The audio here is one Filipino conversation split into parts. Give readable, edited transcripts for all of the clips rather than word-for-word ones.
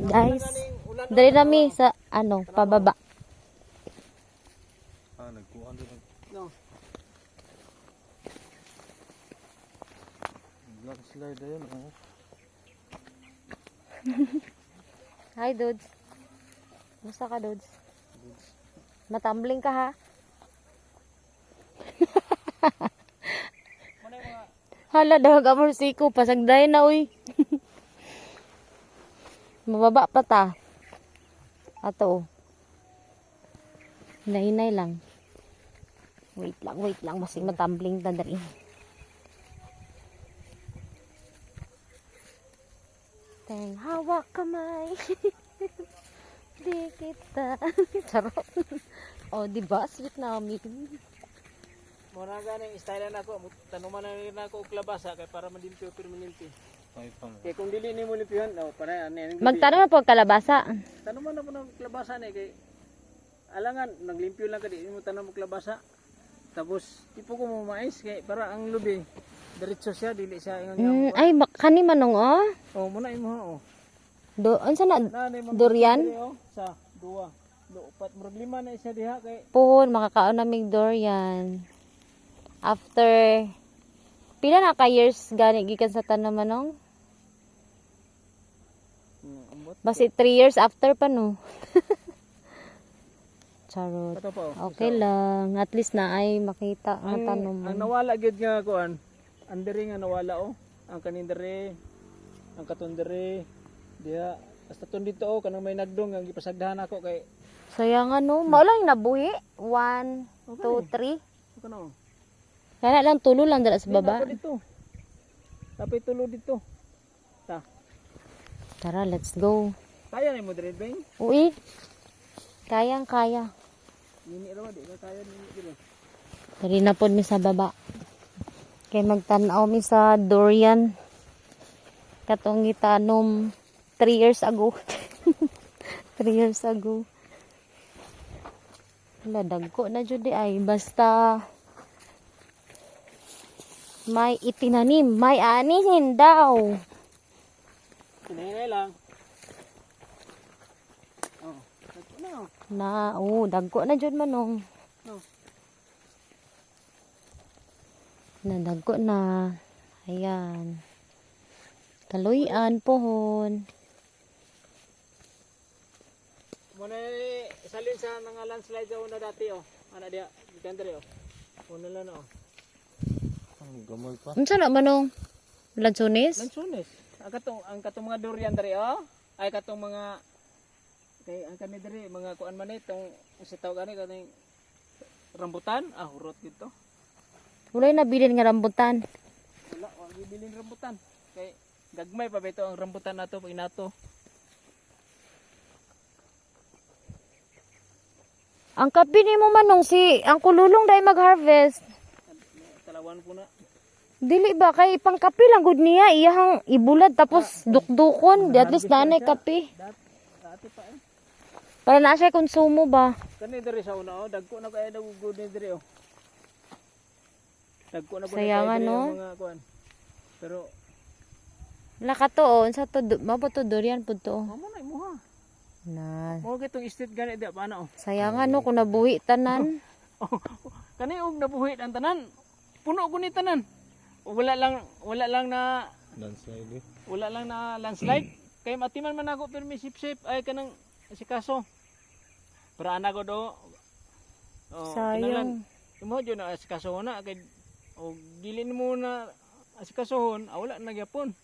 Guys, dali nami sa ano, pababa. Nagkuhan din. No. Black slide ayun, oh. Hi, dudes. Musta ka, dudes? Matambling ka, ha? Hala, dahag amorsiko. Pasagday na, uy. Mababa pa ta. Ato, oh. Hinay-hinay lang. Wait lang. Masing matambling ta dari. Teng hawak kamay. Di kita. Charot. Oh, di ba? Sweet namin. Muna ganing style na ako, tanuman na rin ako og labasa kay para malimpyo permanente. Ay pang. Kay kung dili nimo limpyuhan, para ano. Magtanong na po kalabasa. Tanuman na po ng labasa ni kay alangan naglimpyo lang kadi mo tanom og labasa. Tapos tipo ko mo mais kay para ang lubi diretso siya dili siya ingon. Ay, kani manong, oh. Oh, muna imo oh. Unsa na? Na Durian? Sa duwa. Upat murag lima na isa diha kay Puhon, makakaon naming durian. After, pila na ka years gani gikan sa tanom manong? ambot. Basi 3 years after pa, no? Charot. Kato pa oh. Okay lang. At least na ay makita ang tanom mo. Ang nawala gyud nga kuan. Ang diri nga nawala oh. Ang kanindere, ang katundere, diha hasta tun dito oh kanang may nagdong nga gipasagdahan ako kay Sayang ano. Maulang nabuhi. 1, 2, 3. ano. Kaya lang tulo lang dala sa baba. Ako dito. Tapos tulo dito. Ta. Tara, let's go. Kaya ni mo diri bang? Uy. Kayang-kaya. Nini ra di ka kaya nini dili. Dari na po mi sa baba. Kaya magtanaw mi sa durian. Katong gitanom 3 years ago. 3 years ago. Wala, dagko na jud di ay. Basta may itinanim, may anihin daw. Hinay lang. Oh, dagko na oh. Dagko na jud manong. No. Dagko na. Ayan. Kaluyan pohon. Muna salin sa mga landslide sa una dati oh. Ana dia, dikan diri oh. Una lang oh. Ang gamay pa. Unsa na manong? Lansones? Lansones. Ang katong mga durian diri oh. Ay katong mga kay ang kani diri mga kuan man itong sa tawag ani kaning rambutan, hurot dito. Walay nabilin nga rambutan. Wala, bibilin rambutan. Kay gagmay pa ba ito ang rambutan nato pag inato. Ang kapi ni mo manong ang kululong dai mag-harvest. Talawan ko na. Dili ba kay pang kapi lang gud niya iyahang ibulad tapos dukdukon, di at least nanay kapi. Dati pa eh. Para na siya konsumo ba. Kani diri sa una oh, dagko na kay daw good ni diri oh. Dagko na po Sayangan, diri no? ang mga kuan. Pero Wala ka to, unsa to, mabo to durian pud to. amo na imuha. Na, Mo gitong estate gani di paano oh. sayangan no kung nabuhi tanan. Kani og nabuhit ang tanan. Puno ko ni tanan. Wala lang na Landslide eh. wala lang na landslide. Kay matiman man ako pero may sip-sip ay kanang si kaso. Para ana ko do. Oh, Sayang. Imo jud na si kaso na kay og dili mo na si kasohon, wala na gyapon.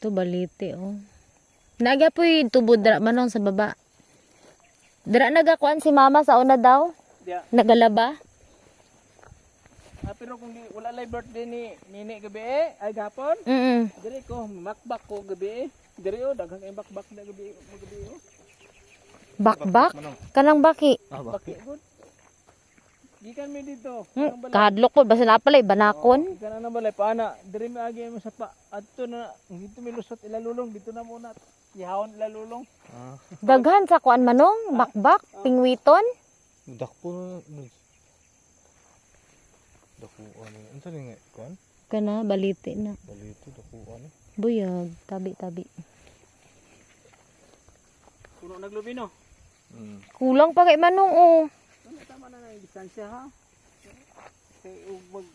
To balite oh. Naga po'y tubod dra manong sa baba. Dra nagakuan si mama sa una daw. Diya. Nagalaba. Pero kung wala lay birthday ni nini gabi ay gapon. Diri ko makbak ko gabi. Diri oh daghang ay bakbak na gabi oh. Bakbak? Kanang baki. Baki good. Gikan mi dito. Kahadlok ko basta napalay banakon. Gikan na balay paana. Diri mi agi mo sa pa. Adto na dito mi lusot ilalulong dito na muna. Ihawon ilalulong. Daghan sa kuan manong, bakbak, pingwiton. Dakpo na. Dakpo ano. Unsa ni nga kuan? Kana balite na. Balito dakpo ano. Buyag, tabi-tabi. Puno naglubi no. Kulang pa kay manong oh. Tama na na yung distansya ha. Kay ug mag